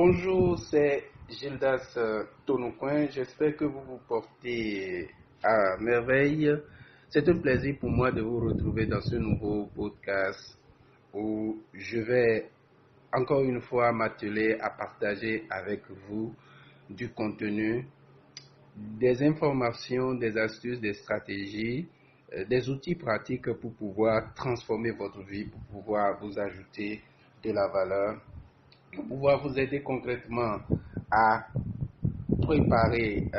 Bonjour, c'est Gildas Tonocoin. J'espère que vous vous portez à merveille. C'est un plaisir pour moi de vous retrouver dans ce nouveau podcast où je vais encore une fois m'atteler à partager avec vous du contenu, des informations, des astuces, des stratégies, des outils pratiques pour pouvoir transformer votre vie, pour pouvoir vous ajouter de la valeur, pour pouvoir vous aider concrètement à préparer,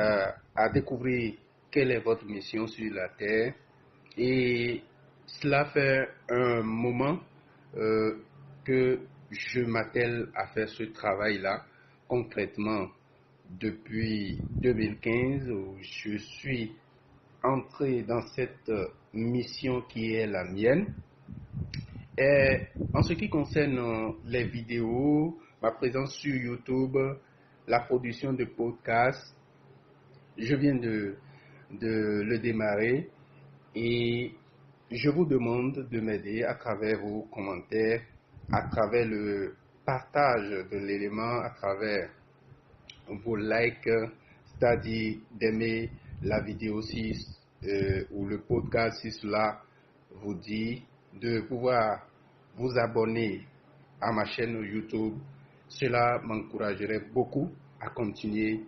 à découvrir quelle est votre mission sur la Terre. Et cela fait un moment que je m'attelle à faire ce travail-là concrètement depuis 2015 où je suis entré dans cette mission qui est la mienne. Et en ce qui concerne les vidéos, ma présence sur YouTube, la production de podcasts, je viens de le démarrer et je vous demande de m'aider à travers vos commentaires, à travers le partage de l'élément, à travers vos likes, c'est-à-dire d'aimer la vidéo ou le podcast si cela vous dit, de pouvoir vous abonner à ma chaîne YouTube. Cela m'encouragerait beaucoup à continuer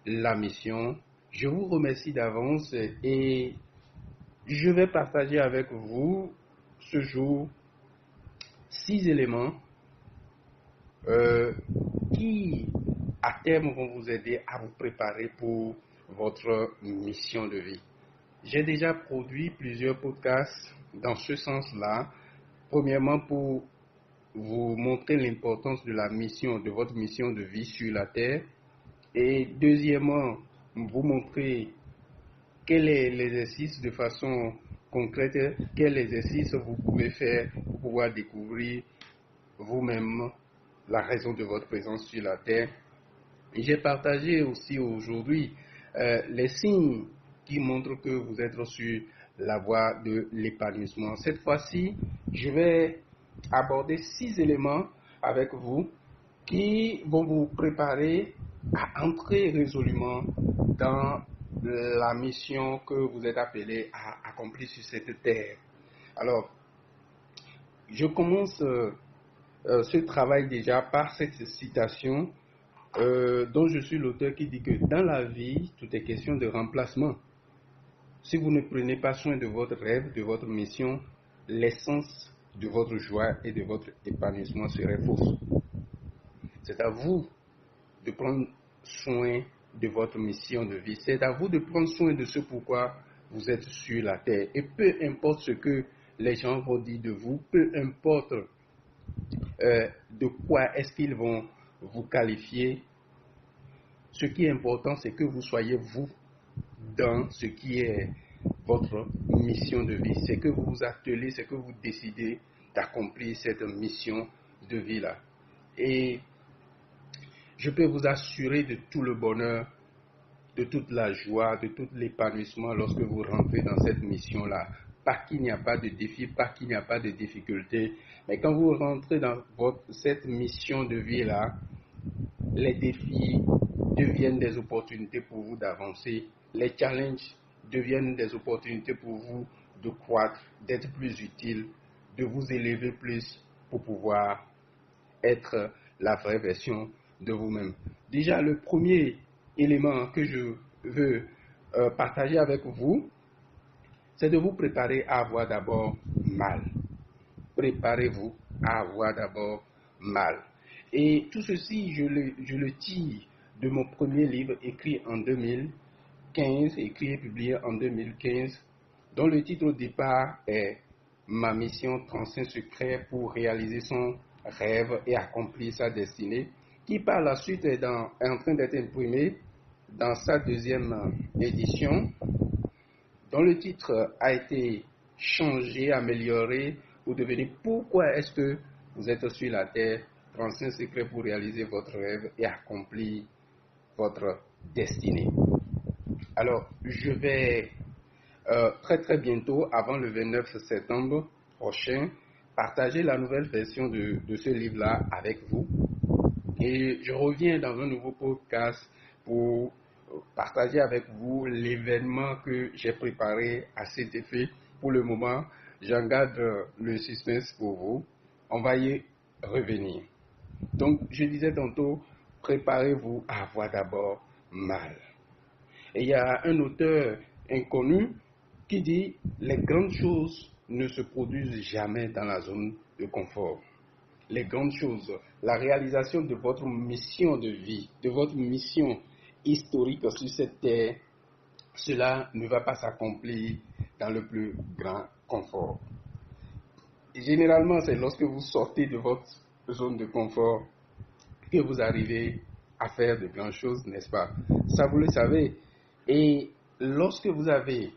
la mission. Je vous remercie d'avance et je vais partager avec vous ce jour 6 éléments qui à terme vont vous aider à vous préparer pour votre mission de vie. J'ai déjà produit plusieurs podcasts dans ce sens-là. Premièrement, pour vous montrer l'importance de la mission, de votre mission de vie sur la Terre. Et deuxièmement, vous montrer quel est l'exercice de façon concrète, quel exercice vous pouvez faire pour pouvoir découvrir vous-même la raison de votre présence sur la Terre. J'ai partagé aussi aujourd'hui les signes qui montrent que vous êtes sur la voie de l'épanouissement. Cette fois-ci, je vais aborder 6 éléments avec vous qui vont vous préparer à entrer résolument dans la mission que vous êtes appelé à accomplir sur cette terre. Alors, je commence ce travail déjà par cette citation dont je suis l'auteur qui dit que dans la vie, tout est question de remplacement. Si vous ne prenez pas soin de votre rêve, de votre mission, l'essence de votre joie et de votre épanouissement serait fausse. C'est à vous de prendre soin de votre mission de vie. C'est à vous de prendre soin de ce pourquoi vous êtes sur la terre. Et peu importe ce que les gens vont dire de vous, peu importe de quoi est-ce qu'ils vont vous qualifier, ce qui est important, c'est que vous soyez vous dans ce qui est votre mission de vie. C'est que vous vous attelez, c'est que vous décidez d'accomplir cette mission de vie-là. Et je peux vous assurer de tout le bonheur, de toute la joie, de tout l'épanouissement lorsque vous rentrez dans cette mission-là. Pas qu'il n'y a pas de défi, pas qu'il n'y a pas de difficulté, mais quand vous rentrez dans cette mission de vie-là, les défis deviennent des opportunités pour vous d'avancer. Les challenges deviennent des opportunités pour vous de croître, d'être plus utile, de vous élever plus pour pouvoir être la vraie version de vous-même. Déjà, le premier élément que je veux partager avec vous, c'est de vous préparer à avoir d'abord mal. Préparez-vous à avoir d'abord mal. Et tout ceci, je le tire de mon premier livre écrit en 2015, écrit et publié en 2015, dont le titre au départ est Ma mission transcende secret pour réaliser son rêve et accomplir sa destinée, qui par la suite est en train d'être imprimé dans sa deuxième édition, dont le titre a été changé, amélioré pour devenir Pourquoi est-ce que vous êtes sur la terre, 35 secrets pour réaliser votre rêve et accomplir votre destinée. Alors, je vais très très bientôt, avant le 29 septembre prochain, partager la nouvelle version de ce livre-là avec vous. Et je reviens dans un nouveau podcast pour partager avec vous l'événement que j'ai préparé à cet effet. Pour le moment, j'en garde le suspense pour vous. On va y revenir. Donc, je disais tantôt, préparez-vous à avoir d'abord mal. Et il y a un auteur inconnu qui dit, les grandes choses ne se produisent jamais dans la zone de confort. Les grandes choses, la réalisation de votre mission de vie, de votre mission historique sur cette terre, cela ne va pas s'accomplir dans le plus grand confort. Et généralement, c'est lorsque vous sortez de votre zone de confort que vous arrivez à faire de grandes choses, n'est-ce pas? Ça, vous le savez. Et lorsque vous avez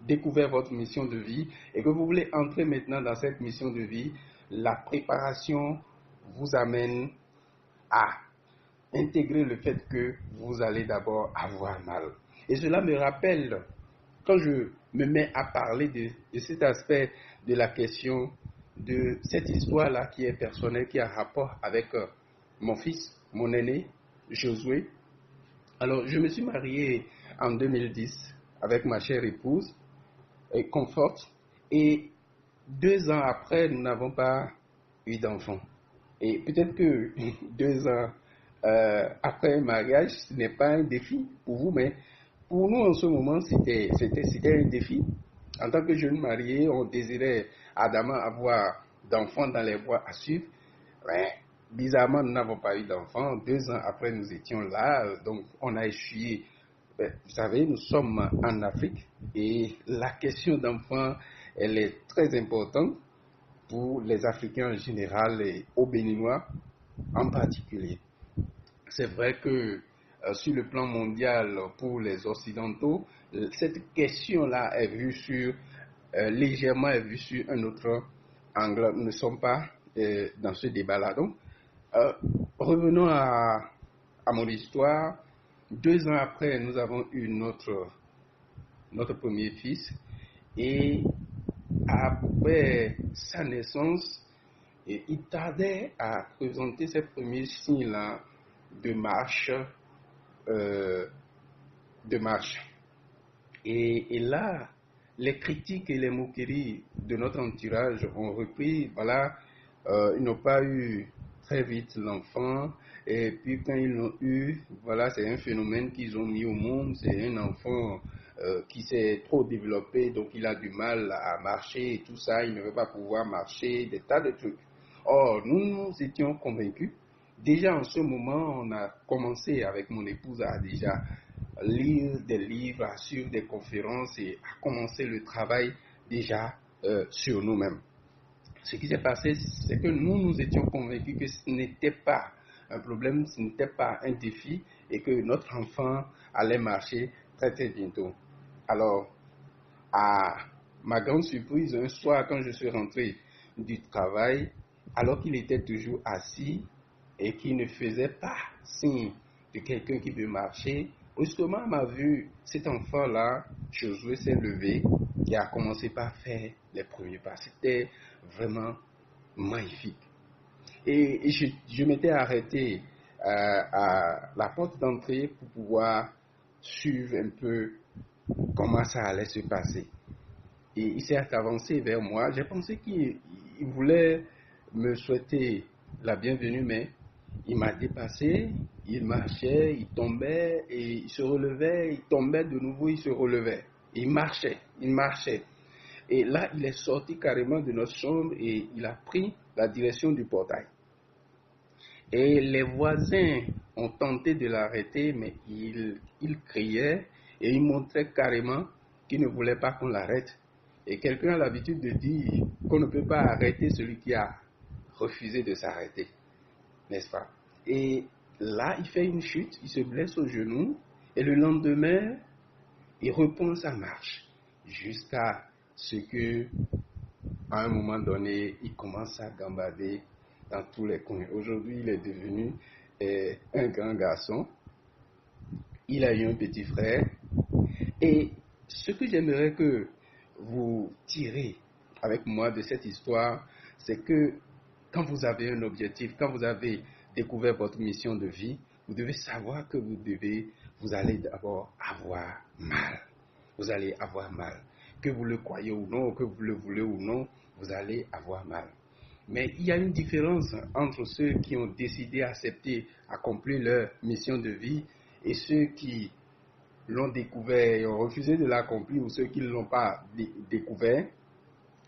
découvert votre mission de vie et que vous voulez entrer maintenant dans cette mission de vie, la préparation vous amène à intégrer le fait que vous allez d'abord avoir mal. Et cela me rappelle, quand je me mets à parler de cet aspect de la question, de cette histoire-là qui est personnelle, qui a rapport avec mon fils, mon aîné, Josué. Alors, je me suis marié en 2010 avec ma chère épouse, Comfort, et 2 ans après, nous n'avons pas eu d'enfant. Et peut-être que 2 ans après un mariage, ce n'est pas un défi pour vous, mais pour nous en ce moment, c'était un défi. En tant que jeune marié, on désirait ardemment avoir d'enfants dans les voies à suivre. Mais bizarrement, nous n'avons pas eu d'enfants. 2 ans après, nous étions là, donc on a essuyé. Vous savez, nous sommes en Afrique et la question d'enfants, elle est très importante pour les Africains en général et aux Béninois en particulier. C'est vrai que sur le plan mondial, pour les Occidentaux, cette question-là est vue sur, légèrement est vue sur un autre angle. Nous ne sommes pas dans ce débat-là. Donc, revenons à mon histoire. 2 ans après, nous avons eu notre premier fils et après sa naissance, il tardait à présenter ces premiers signes-là de marche, euh, de marche. Et là, les critiques et les moqueries de notre entourage ont repris. Voilà, ils n'ont pas eu très vite l'enfant. Et puis quand ils l'ont eu, voilà, c'est un phénomène qu'ils ont mis au monde. C'est un enfant qui s'est trop développé, donc il a du mal à marcher et tout ça. Il ne veut pas pouvoir marcher, des tas de trucs. Or, nous étions convaincus. Déjà en ce moment, on a commencé avec mon épouse à déjà lire des livres, à suivre des conférences et à commencer le travail déjà sur nous-mêmes. Ce qui s'est passé, c'est que nous étions convaincus que ce n'était pas un problème, ce n'était pas un défi et que notre enfant allait marcher très très bientôt. Alors, à ma grande surprise, un soir quand je suis rentré du travail, alors qu'il était toujours assis et qu'il ne faisait pas signe de quelqu'un qui veut marcher, brusquement m'a vu cet enfant-là, Josué s'est levé et a commencé par faire les premiers pas. C'était vraiment magnifique. Et je m'étais arrêté à la porte d'entrée pour pouvoir suivre un peu comment ça allait se passer. Et il s'est avancé vers moi. J'ai pensé qu'il voulait me souhaiter la bienvenue, mais il m'a dépassé, il marchait, il tombait, et il se relevait, il tombait de nouveau, il se relevait. Il marchait, il marchait. Et là, il est sorti carrément de notre chambre et il a pris la direction du portail. Et les voisins ont tenté de l'arrêter, mais il criait et il montrait carrément qu'il ne voulait pas qu'on l'arrête. Et quelqu'un a l'habitude de dire qu'on ne peut pas arrêter celui qui a refusé de s'arrêter, n'est-ce pas? Et là, il fait une chute, il se blesse au genou, et le lendemain, il reprend sa marche, jusqu'à ce que, à un moment donné, il commence à gambader dans tous les coins. Aujourd'hui, il est devenu un grand garçon. Il a eu un petit frère. Et ce que j'aimerais que vous tirez avec moi de cette histoire, c'est que quand vous avez un objectif, quand vous avez découvert votre mission de vie, vous devez savoir que vous allez d'abord avoir mal. Vous allez avoir mal. Que vous le croyez ou non, que vous le voulez ou non, vous allez avoir mal. Mais il y a une différence entre ceux qui ont décidé, accepter, accomplir leur mission de vie et ceux qui l'ont découvert et ont refusé de l'accomplir ou ceux qui ne l'ont pas découvert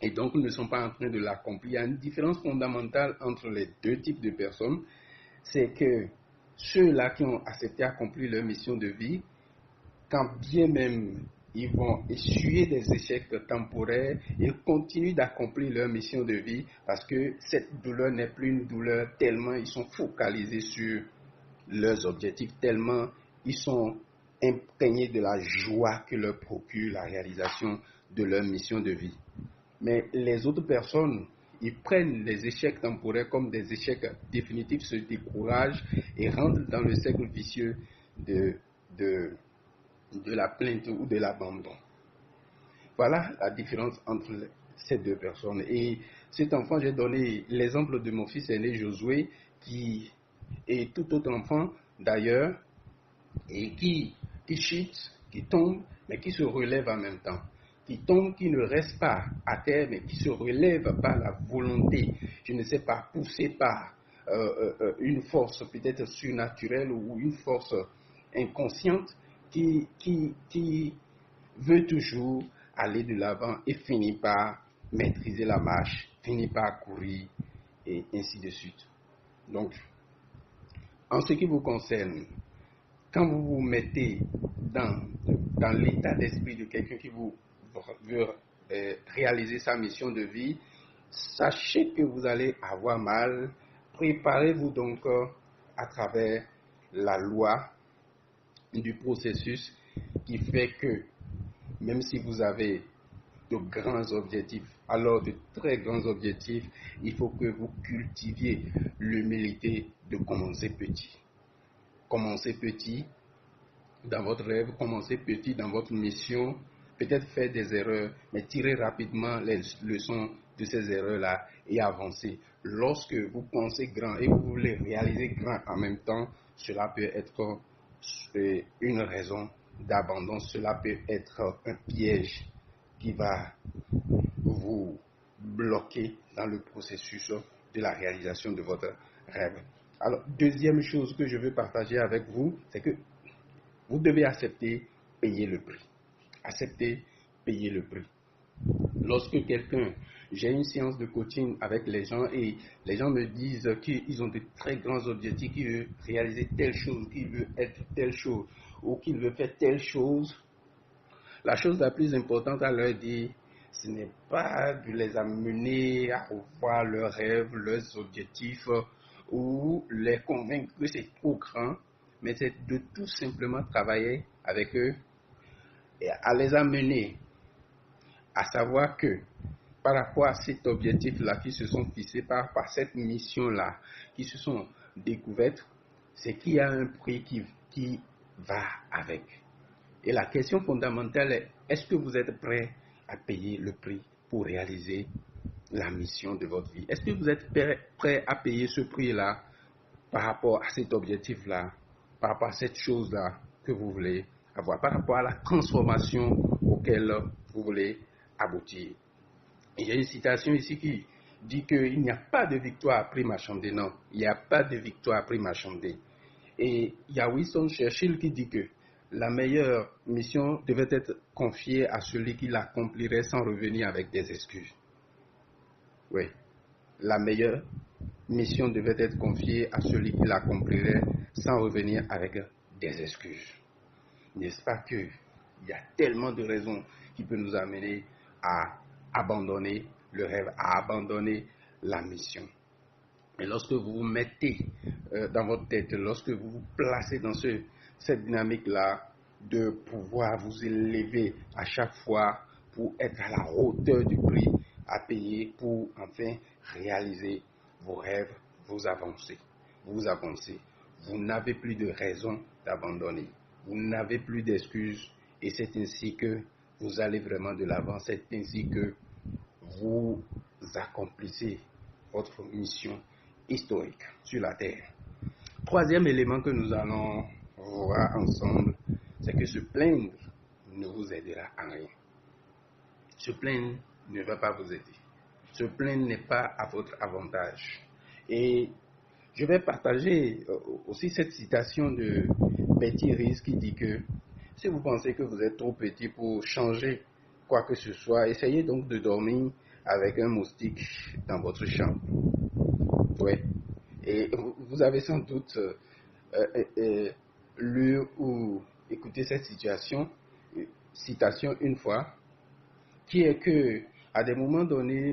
et donc ne sont pas en train de l'accomplir. Il y a une différence fondamentale entre les deux types de personnes. C'est que ceux-là qui ont accepté accomplir leur mission de vie, quand bien même ils vont essuyer des échecs temporaires, ils continuent d'accomplir leur mission de vie parce que cette douleur n'est plus une douleur tellement ils sont focalisés sur leurs objectifs, tellement ils sont imprégnés de la joie que leur procure la réalisation de leur mission de vie. Mais les autres personnes, ils prennent les échecs temporaires comme des échecs définitifs, se découragent et rentrent dans le cercle vicieux de la plainte ou de l'abandon. Voilà la différence entre ces deux personnes. Et cet enfant, j'ai donné l'exemple de mon fils aîné Josué, et tout autre enfant d'ailleurs, et qui chute, qui tombe, mais qui se relève en même temps. Qui tombe, qui ne reste pas à terre, mais qui se relève par la volonté, je ne sais pas, poussé par une force peut-être surnaturelle ou une force inconsciente qui veut toujours aller de l'avant et finit par maîtriser la marche, finit par courir et ainsi de suite. Donc, en ce qui vous concerne, quand vous vous mettez dans l'état d'esprit de quelqu'un qui veut réaliser sa mission de vie, sachez que vous allez avoir mal. Préparez-vous donc à travers la loi du processus qui fait que même si vous avez de grands objectifs, alors de très grands objectifs, il faut que vous cultiviez l'humilité de commencer petit. Commencez petit dans votre rêve, commencez petit dans votre mission, peut-être faire des erreurs, mais tirez rapidement les leçons de ces erreurs-là et avancez. Lorsque vous pensez grand et vous voulez réaliser grand en même temps, cela peut être une raison d'abandon, cela peut être un piège qui va vous bloquer dans le processus de la réalisation de votre rêve. Alors, deuxième chose que je veux partager avec vous, c'est que vous devez accepter payer le prix. Accepter payer le prix. Lorsque j'ai une séance de coaching avec les gens et les gens me disent qu'ils ont de très grands objectifs, qu'ils veulent réaliser telle chose, qu'ils veulent être telle chose ou qu'ils veulent faire telle chose, la chose la plus importante à leur dire, ce n'est pas de les amener à revoir leurs rêves, leurs objectifs ou les convaincre que c'est trop grand, mais c'est de tout simplement travailler avec eux et à les amener à savoir que par rapport à cet objectif-là qui se sont fixés, par rapport à cette mission-là qui se sont découvertes, c'est qu'il y a un prix qui va avec. Et la question fondamentale est, est-ce que vous êtes prêt à payer le prix pour réaliser la mission de votre vie? Est-ce que vous êtes prêt à payer ce prix-là par rapport à cet objectif-là, par rapport à cette chose-là que vous voulez avoir, par rapport à la transformation auquel vous voulez aboutir? Il y a une citation ici qui dit qu'il n'y a pas de victoire à prix marchandé. Non, il n'y a pas de victoire à prix marchandé. Et il y a Winston Churchill qui dit que la meilleure mission devait être confiée à celui qui l'accomplirait sans revenir avec des excuses. Oui, la meilleure mission devait être confiée à celui qui l'accomplirait sans revenir avec des excuses. N'est-ce pas qu'il y a tellement de raisons qui peuvent nous amener à abandonner le rêve, à abandonner la mission. Et lorsque vous vous mettez dans votre tête, lorsque vous vous placez dans cette dynamique-là de pouvoir vous élever à chaque fois pour être à la hauteur du prix à payer pour enfin réaliser vos rêves, vous avancez. Vous n'avez plus de raison d'abandonner. Vous n'avez plus d'excuses et c'est ainsi que vous allez vraiment de l'avant. C'est ainsi que vous accomplissez votre mission historique sur la terre. troisième élément que nous allons voir ensemble, c'est que se plaindre ne vous aidera à rien. Se plaindre ne va pas vous aider. Se plaindre n'est pas à votre avantage. Et je vais partager aussi cette citation de Betty Reese qui dit que si vous pensez que vous êtes trop petit pour changer quoi que ce soit, essayez donc de dormir avec un moustique dans votre chambre. Ouais. Et vous avez sans doute lu ou écouté cette citation une fois, qui est que à des moments donnés,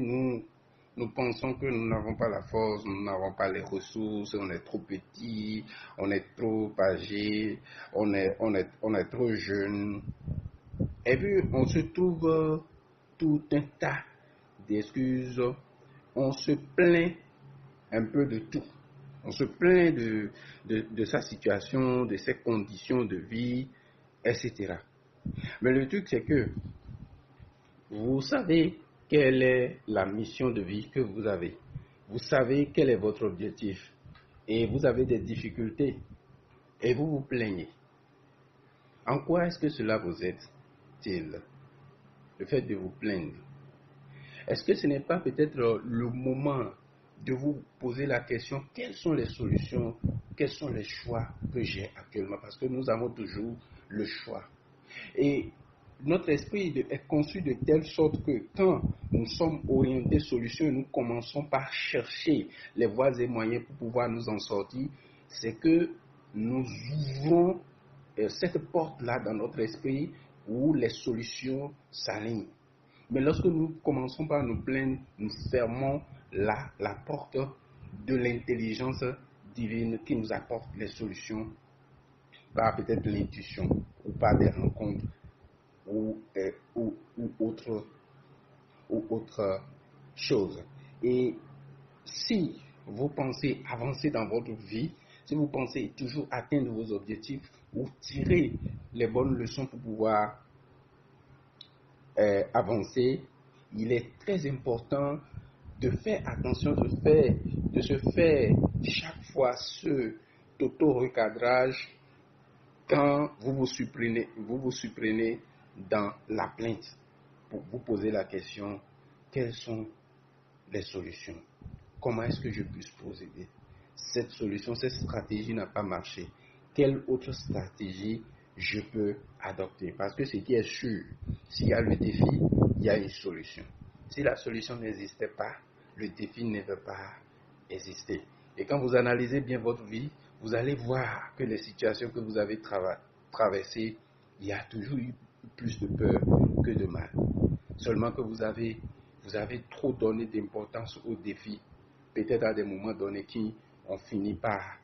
nous pensons que nous n'avons pas la force, nous n'avons pas les ressources, on est trop petit, on est trop âgé, on est trop jeune. Et puis, on se trouve tout un tas d'excuses. On se plaint un peu de tout. On se plaint de sa situation, de ses conditions de vie, etc. Mais le truc, c'est que vous savez quelle est la mission de vie que vous avez. Vous savez quel est votre objectif. Et vous avez des difficultés. Et vous vous plaignez. En quoi est-ce que cela vous aide-t-il? Le fait de vous plaindre. Est-ce que ce n'est pas peut-être le moment de vous poser la question, quelles sont les solutions, quels sont les choix que j'ai actuellement? Parce que nous avons toujours le choix. Et notre esprit est conçu de telle sorte que quand nous sommes orientés solutions, nous commençons par chercher les voies et moyens pour pouvoir nous en sortir, c'est que nous ouvrons cette porte-là dans notre esprit où les solutions s'alignent. Mais lorsque nous commençons par nous plaindre, nous fermons la porte de l'intelligence divine qui nous apporte les solutions par peut-être l'intuition ou par des rencontres ou autre chose. Et si vous pensez avancer dans votre vie, si vous pensez toujours atteindre vos objectifs ou tirer les bonnes leçons pour pouvoir avancer, il est très important de faire attention, de se faire chaque fois ce auto-recadrage quand vous vous surprenez dans la plainte pour vous poser la question, quelles sont les solutions? Comment est-ce que je puisse procéder? Cette solution, cette stratégie n'a pas marché. Quelle autre stratégie je peux adopter? Parce que ce qui est sûr, s'il y a le défi, il y a une solution. Si la solution n'existait pas, le défi ne va pas exister. Et quand vous analysez bien votre vie, vous allez voir que les situations que vous avez traversées, il y a toujours eu plus de peur que de mal. Seulement que vous avez trop donné d'importance aux défis, peut-être à des moments donnés qui ont fini par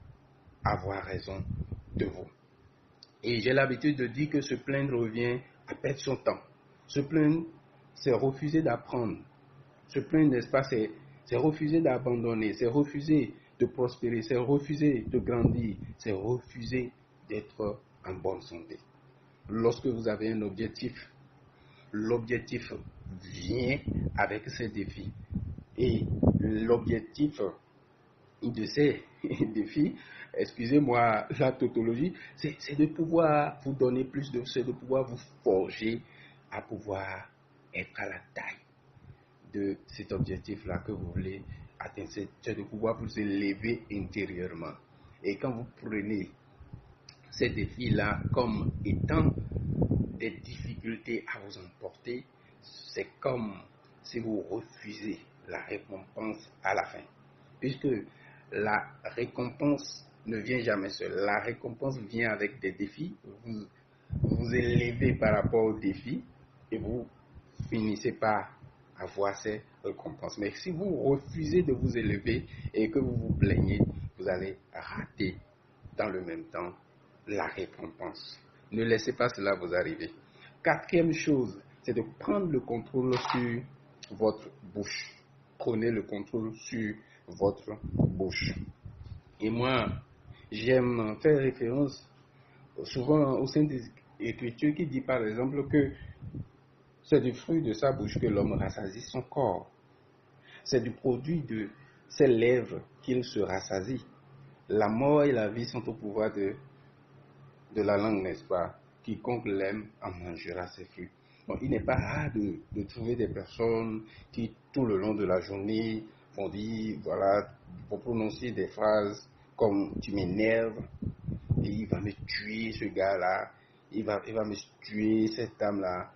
avoir raison de vous. Et j'ai l'habitude de dire que se plaindre revient à perdre son temps. Se plaindre, c'est refuser d'apprendre. Se plaindre, n'est-ce pas, c'est refuser d'abandonner, c'est refuser de prospérer, c'est refuser de grandir, c'est refuser d'être en bonne santé. Lorsque vous avez un objectif, l'objectif vient avec ses défis. Et l'objectif de ces défis, excusez-moi la tautologie, c'est de pouvoir vous donner plus c'est de pouvoir vous forger à pouvoir être à la taille de cet objectif-là que vous voulez atteindre, c'est de pouvoir vous élever intérieurement. Et quand vous prenez ces défis-là comme étant des difficultés à vous emporter, c'est comme si vous refusez la récompense à la fin. Puisque la récompense ne vient jamais seule. La récompense vient avec des défis. Vous vous élevez par rapport aux défis et vous finissez par avoir ces récompenses. Mais si vous refusez de vous élever et que vous vous plaignez, vous allez rater dans le même temps la récompense. Ne laissez pas cela vous arriver. Quatrième chose, c'est de prendre le contrôle sur votre bouche. Prenez le contrôle sur votre bouche. Et moi, j'aime faire référence souvent au sein des Écritures qui dit par exemple que c'est du fruit de sa bouche que l'homme rassasie son corps. C'est du produit de ses lèvres qu'il se rassasie. La mort et la vie sont au pouvoir de la langue, n'est-ce pas? Quiconque l'aime en mangera ses fruits. Donc, il n'est pas rare de trouver des personnes qui, tout le long de la journée, vont dire, voilà, vont prononcer des phrases comme tu m'énerves, et il va me tuer ce gars-là, il va me tuer cette dame-là,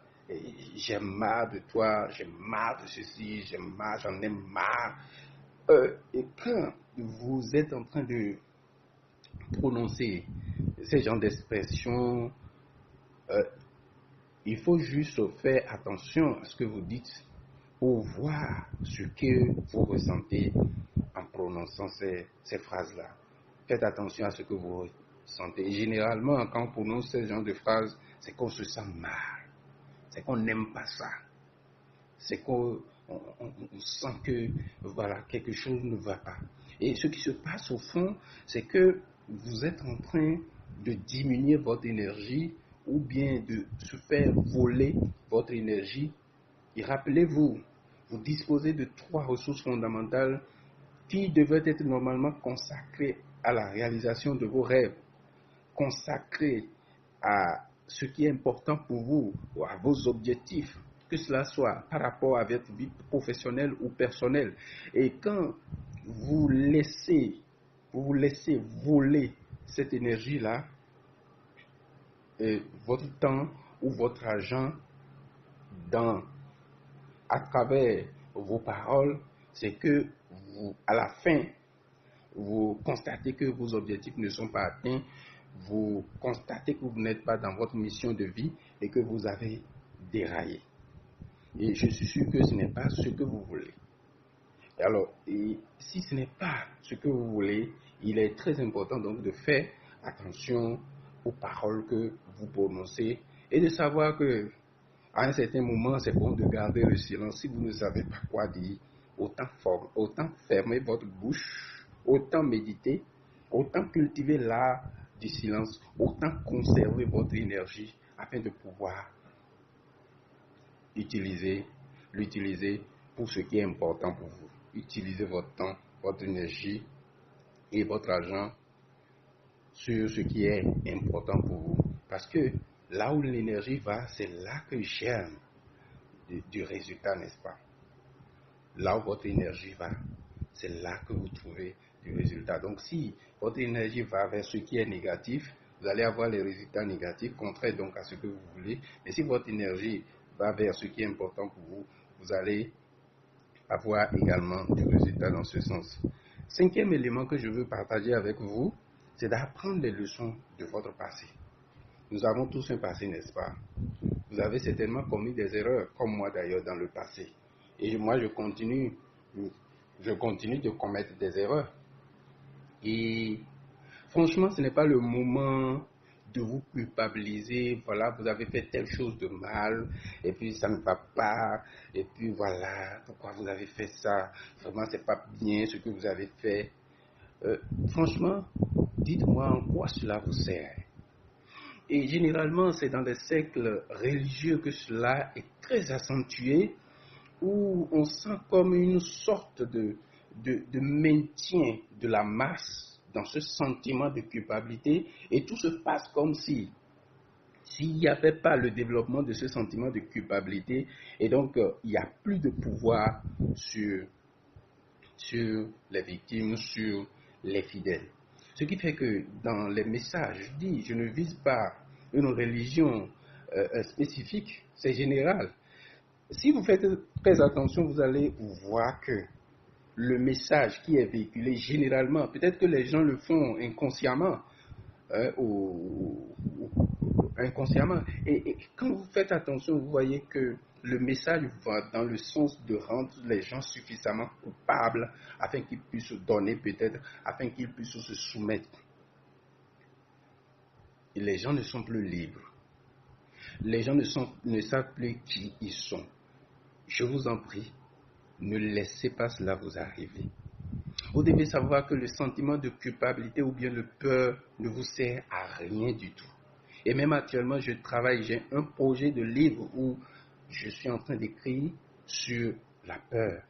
j'ai marre de toi, j'ai marre de ceci, j'en ai marre. Et quand vous êtes en train de prononcer ces genres d'expressions, euh, il faut juste faire attention à ce que vous dites pour voir ce que vous ressentez en prononçant ces phrases-là. Faites attention à ce que vous ressentez. Et généralement, quand on prononce ce genre de phrases, c'est qu'on se sent mal, c'est qu'on n'aime pas ça, c'est qu'on sent que voilà, quelque chose ne va pas. Et ce qui se passe au fond, c'est que vous êtes en train de diminuer votre énergie ou bien de se faire voler votre énergie. Et rappelez-vous, vous disposez de 3 ressources fondamentales qui devraient être normalement consacrées à la réalisation de vos rêves, consacrées à ce qui est important pour vous, ou à vos objectifs, que cela soit par rapport à votre vie professionnelle ou personnelle. Et quand vous vous laissez voler cette énergie-là, votre temps ou votre argent à travers vos paroles, c'est que à la fin, vous constatez que vos objectifs ne sont pas atteints, vous constatez que vous n'êtes pas dans votre mission de vie et que vous avez déraillé. Et je suis sûr que ce n'est pas ce que vous voulez. Alors, si ce n'est pas ce que vous voulez, il est très important donc de faire attention aux paroles que vous prononcez et de savoir que à un certain moment, c'est bon de garder le silence. Si vous ne savez pas quoi dire, autant fermer votre bouche, autant méditer, autant cultiver l'art du silence, autant conserver votre énergie afin de pouvoir l'utiliser pour ce qui est important pour vous. Utilisez votre temps, votre énergie et votre argent sur ce qui est important pour vous. Parce que là où l'énergie va, c'est là que germe du résultat, n'est-ce pas? Là où votre énergie va, c'est là que vous trouvez du résultat. Donc si votre énergie va vers ce qui est négatif, vous allez avoir les résultats négatifs, contraires donc à ce que vous voulez. Mais si votre énergie va vers ce qui est important pour vous, vous allez avoir également du résultat dans ce sens. 5e élément que je veux partager avec vous, c'est d'apprendre les leçons de votre passé. Nous avons tous un passé, n'est-ce pas? Vous avez certainement commis des erreurs, comme moi d'ailleurs dans le passé. Et moi, je continue de commettre des erreurs. Et franchement, ce n'est pas le moment de vous culpabiliser. Voilà, vous avez fait telle chose de mal, et puis ça ne va pas, et puis voilà, pourquoi vous avez fait ça? Vraiment, c'est pas bien ce que vous avez fait. Franchement, dites-moi en quoi cela vous sert. Et généralement, c'est dans les cercles religieux que cela est très accentué, où on sent comme une sorte de maintien de la masse dans ce sentiment de culpabilité, et tout se passe comme si s'il n'y avait pas le développement de ce sentiment de culpabilité, et donc il n'y a plus de pouvoir sur les victimes, sur les fidèles. Ce qui fait que dans les messages, je dis, je ne vise pas une religion spécifique, c'est général. Si vous faites très attention, vous allez voir que le message qui est véhiculé généralement, peut-être que les gens le font inconsciemment, ou inconsciemment. Et quand vous faites attention, vous voyez que le message va dans le sens de rendre les gens suffisamment coupables afin qu'ils puissent donner peut-être, afin qu'ils puissent se soumettre. Et les gens ne sont plus libres. Les gens ne savent plus qui ils sont. Je vous en prie, ne laissez pas cela vous arriver. Vous devez savoir que le sentiment de culpabilité ou bien de peur ne vous sert à rien du tout. Et même actuellement, j'ai un projet de livre où je suis en train d'écrire sur la peur,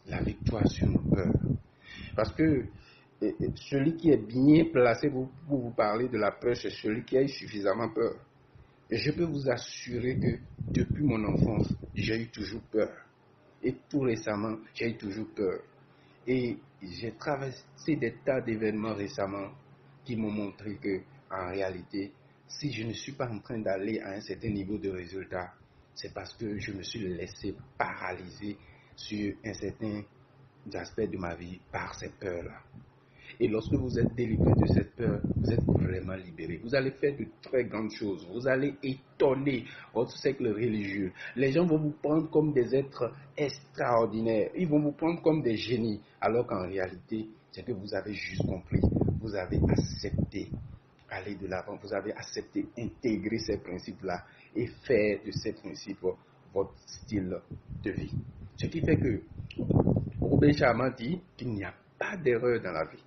la victoire sur nos peurs. Parce que celui qui est bien placé pour vous parler de la peur, c'est celui qui a eu suffisamment peur. Et je peux vous assurer que depuis mon enfance, j'ai eu toujours peur. Et tout récemment, j'ai eu toujours peur. Et j'ai traversé des tas d'événements récemment qui m'ont montré que, en réalité, si je ne suis pas en train d'aller à un certain niveau de résultat, c'est parce que je me suis laissé paralyser sur un certain aspect de ma vie par ces peurs-là. Et lorsque vous êtes délivré de cette peur, vous êtes vraiment libéré. Vous allez faire de très grandes choses. Vous allez étonner votre cercle religieux. Les gens vont vous prendre comme des êtres extraordinaires. Ils vont vous prendre comme des génies. Alors qu'en réalité, c'est que vous avez juste compris. Vous avez accepté aller de l'avant. Vous avez accepté intégrer ces principes-là et faire de ces principes votre style de vie. Ce qui fait que Robin Sharma dit qu'il n'y a pas d'erreur dans la vie.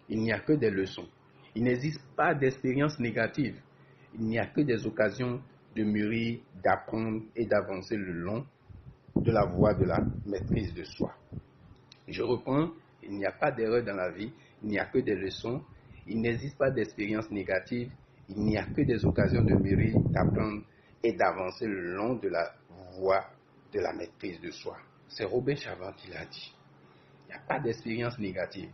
Il n'y a que des leçons. Il n'existe pas d'expérience négative. Il n'y a que des occasions de mûrir, d'apprendre et d'avancer le long de la voie de la maîtrise de soi. Je reprends, il n'y a pas d'erreur dans la vie, il n'y a que des leçons, il n'existe pas d'expérience négative, il n'y a que des occasions de mûrir, d'apprendre et d'avancer le long de la voie de la maîtrise de soi. C'est Robin Sharma qui l'a dit. Il n'y a pas d'expérience négative.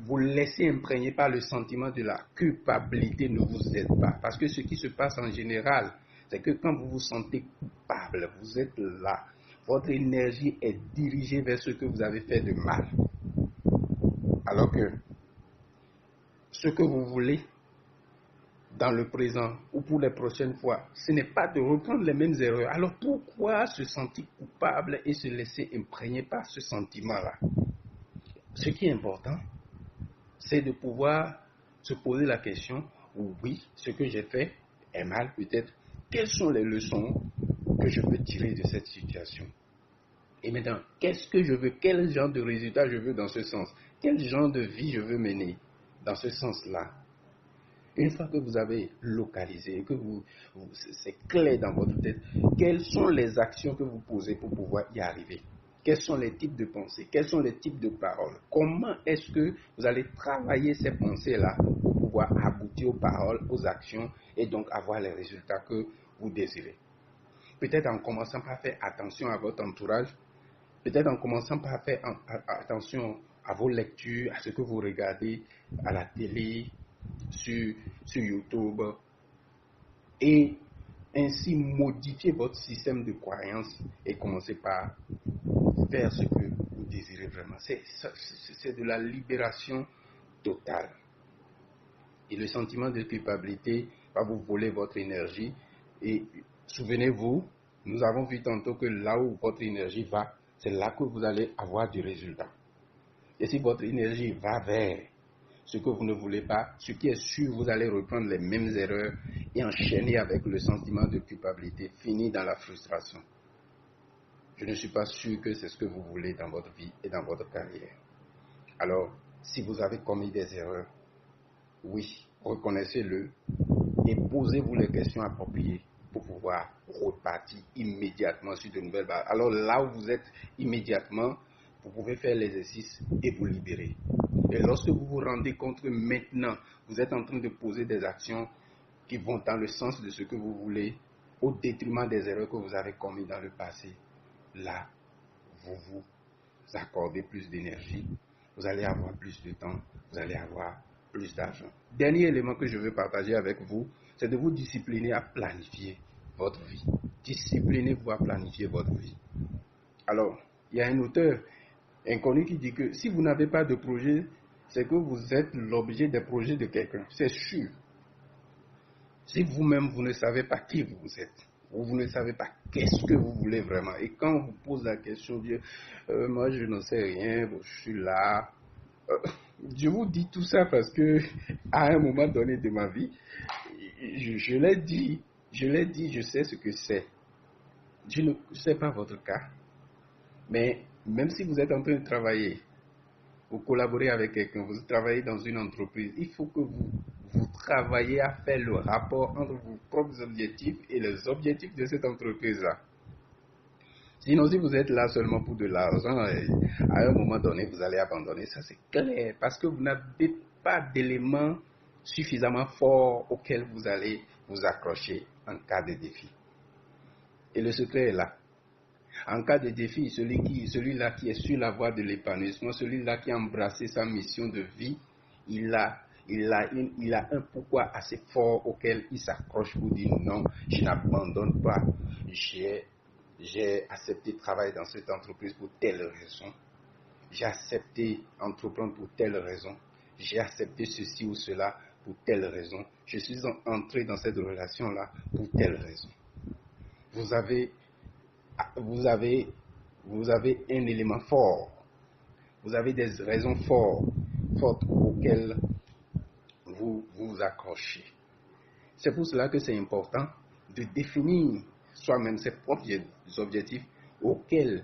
Vous laissez imprégner par le sentiment de la culpabilité ne vous aide pas. Parce que ce qui se passe en général, c'est que quand vous vous sentez coupable, vous êtes là, votre énergie est dirigée vers ce que vous avez fait de mal. Alors que ce que vous voulez dans le présent ou pour les prochaines fois, ce n'est pas de reprendre les mêmes erreurs. Alors pourquoi se sentir coupable et se laisser imprégner par ce sentiment-là? Ce qui est important, c'est de pouvoir se poser la question, oui, ce que j'ai fait est mal peut-être, quelles sont les leçons que je peux tirer de cette situation? Et maintenant, qu'est-ce que je veux, quel genre de résultat je veux dans ce sens? Quel genre de vie je veux mener dans ce sens-là? Une fois que vous avez localisé, que c'est clair dans votre tête, quelles sont les actions que vous posez pour pouvoir y arriver? Quels sont les types de pensées? Quels sont les types de paroles? Comment est-ce que vous allez travailler ces pensées-là pour pouvoir aboutir aux paroles, aux actions et donc avoir les résultats que vous désirez? Peut-être en commençant par faire attention à votre entourage, peut-être en commençant par faire attention à vos lectures, à ce que vous regardez à la télé, sur YouTube, et ainsi modifier votre système de croyance et commencer par faire ce que vous désirez vraiment. C'est de la libération totale. Et le sentiment de culpabilité va vous voler votre énergie. Et souvenez-vous, nous avons vu tantôt que là où votre énergie va, c'est là que vous allez avoir du résultat. Et si votre énergie va vers ce que vous ne voulez pas, ce qui est sûr, vous allez reprendre les mêmes erreurs et enchaîner avec le sentiment de culpabilité, finir dans la frustration. Je ne suis pas sûr que c'est ce que vous voulez dans votre vie et dans votre carrière. Alors, si vous avez commis des erreurs, oui, reconnaissez-le et posez-vous les questions appropriées pour pouvoir repartir immédiatement sur de nouvelles bases. Alors là où vous êtes immédiatement, vous pouvez faire l'exercice et vous libérer. Et lorsque vous vous rendez compte que maintenant, vous êtes en train de poser des actions qui vont dans le sens de ce que vous voulez, au détriment des erreurs que vous avez commises dans le passé, là, vous vous accordez plus d'énergie, vous allez avoir plus de temps, vous allez avoir plus d'argent. Dernier élément que je veux partager avec vous, c'est de vous discipliner à planifier votre vie. Disciplinez-vous à planifier votre vie. Alors, il y a un auteur inconnu qui dit que si vous n'avez pas de projet, c'est que vous êtes l'objet des projets de quelqu'un. C'est sûr. Si vous-même, vous ne savez pas qui vous êtes, ou vous ne savez pas qu'est-ce que vous voulez vraiment, et quand on vous pose la question, moi je n'en sais rien, je suis là. Je vous dis tout ça parce que à un moment donné de ma vie, je l'ai dit, je sais ce que c'est. Je ne sais pas votre cas, mais même si vous êtes en train de travailler, vous collaborez avec quelqu'un, vous travaillez dans une entreprise, il faut que vous travaillez à faire le rapport entre vos propres objectifs et les objectifs de cette entreprise-là. Sinon, si vous êtes là seulement pour de l'argent, à un moment donné, vous allez abandonner. Ça, c'est clair. Parce que vous n'avez pas d'éléments suffisamment forts auxquels vous allez vous accrocher en cas de défi. Et le secret est là. En cas de défi, celui-là qui est sur la voie de l'épanouissement, celui-là qui a embrassé sa mission de vie, il a un pourquoi assez fort auquel il s'accroche pour dire non, je n'abandonne pas. J'ai accepté de travailler dans cette entreprise pour telle raison. J'ai accepté entreprendre pour telle raison. J'ai accepté ceci ou cela pour telle raison. Je suis entré dans cette relation-là pour telle raison. Vous avez un élément fort. Vous avez des raisons fortes auxquelles vous vous accrochez. C'est pour cela que c'est important de définir soi-même ses propres objectifs auxquels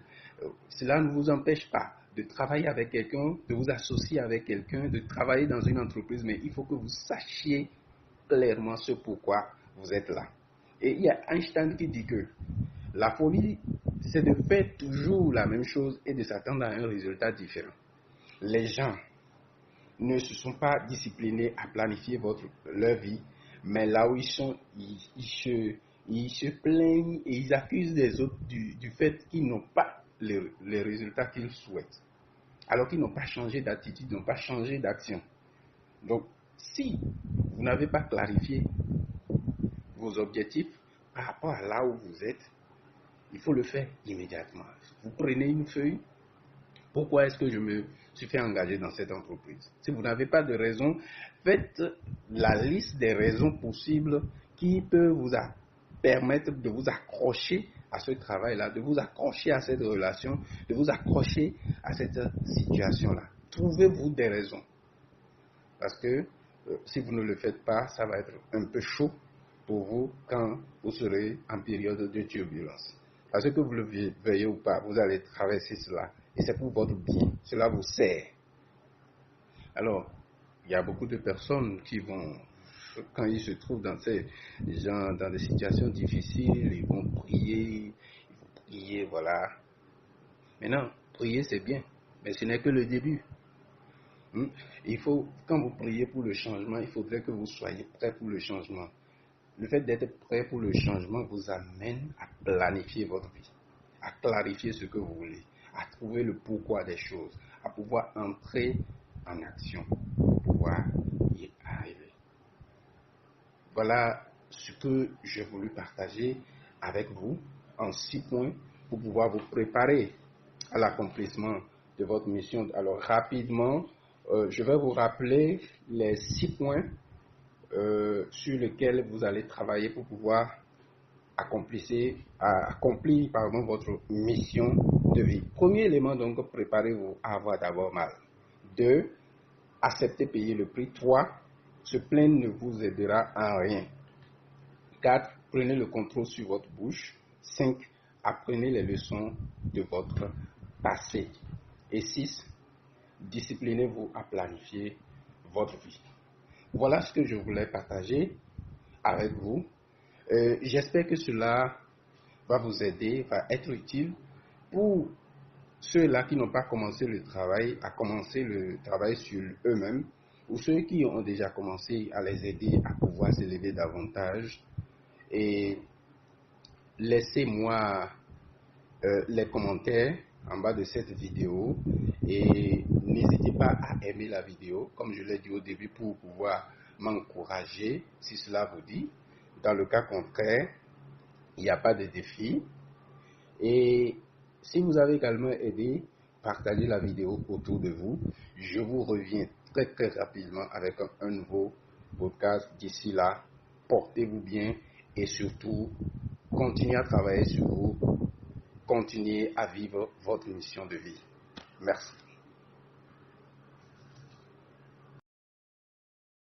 cela ne vous empêche pas de travailler avec quelqu'un, de vous associer avec quelqu'un, de travailler dans une entreprise, mais il faut que vous sachiez clairement ce pourquoi vous êtes là. Et il y a Einstein qui dit que la folie, c'est de faire toujours la même chose et de s'attendre à un résultat différent. Les gens ne se sont pas disciplinés à planifier leur vie, mais là où ils sont, ils se plaignent et ils accusent les autres du fait qu'ils n'ont pas les résultats qu'ils souhaitent, alors qu'ils n'ont pas changé d'attitude, n'ont pas changé d'action. Donc, si vous n'avez pas clarifié vos objectifs par rapport à là où vous êtes, il faut le faire immédiatement. Vous prenez une feuille. Pourquoi est-ce que je me suis fait engager dans cette entreprise? Si vous n'avez pas de raison, faites la liste des raisons possibles qui peuvent vous permettre de vous accrocher à ce travail-là, de vous accrocher à cette relation, de vous accrocher à cette situation-là. Trouvez-vous des raisons. Parce que si vous ne le faites pas, ça va être un peu chaud pour vous quand vous serez en période de turbulence. Parce que vous le veuillez ou pas, vous allez traverser cela. Et c'est pour votre bien. Cela vous sert. Alors, il y a beaucoup de personnes qui vont, quand ils se trouvent dans des situations difficiles, ils vont prier, voilà. Maintenant, prier c'est bien, mais ce n'est que le début. Quand vous priez pour le changement, il faudrait que vous soyez prêt pour le changement. Le fait d'être prêt pour le changement vous amène à planifier votre vie, à clarifier ce que vous voulez, à trouver le pourquoi des choses, à pouvoir entrer en action pour pouvoir y arriver. Voilà ce que j'ai voulu partager avec vous en 6 points pour pouvoir vous préparer à l'accomplissement de votre mission. Alors rapidement, je vais vous rappeler les 6 points sur lesquels vous allez travailler pour pouvoir accomplir votre mission de vie. Premier élément, donc, préparez-vous à avoir d'abord mal. 2, acceptez payer le prix. 3, se plaindre ne vous aidera en rien. 4, prenez le contrôle sur votre bouche. 5, apprenez les leçons de votre passé. Et 6, disciplinez-vous à planifier votre vie. Voilà ce que je voulais partager avec vous. J'espère que cela va vous aider, va être utile pour ceux-là qui n'ont pas commencé le travail, à commencer le travail sur eux-mêmes, ou ceux qui ont déjà commencé, à les aider à pouvoir s'élever davantage. Et laissez-moi les commentaires en bas de cette vidéo et n'hésitez pas à aimer la vidéo, comme je l'ai dit au début, pour pouvoir m'encourager si cela vous dit. Dans le cas contraire, il n'y a pas de défi. Et si vous avez également aidé, partagez la vidéo autour de vous. Je vous reviens très très rapidement avec un nouveau podcast. D'ici là, portez-vous bien et surtout, continuez à travailler sur vous. Continuez à vivre votre mission de vie. Merci.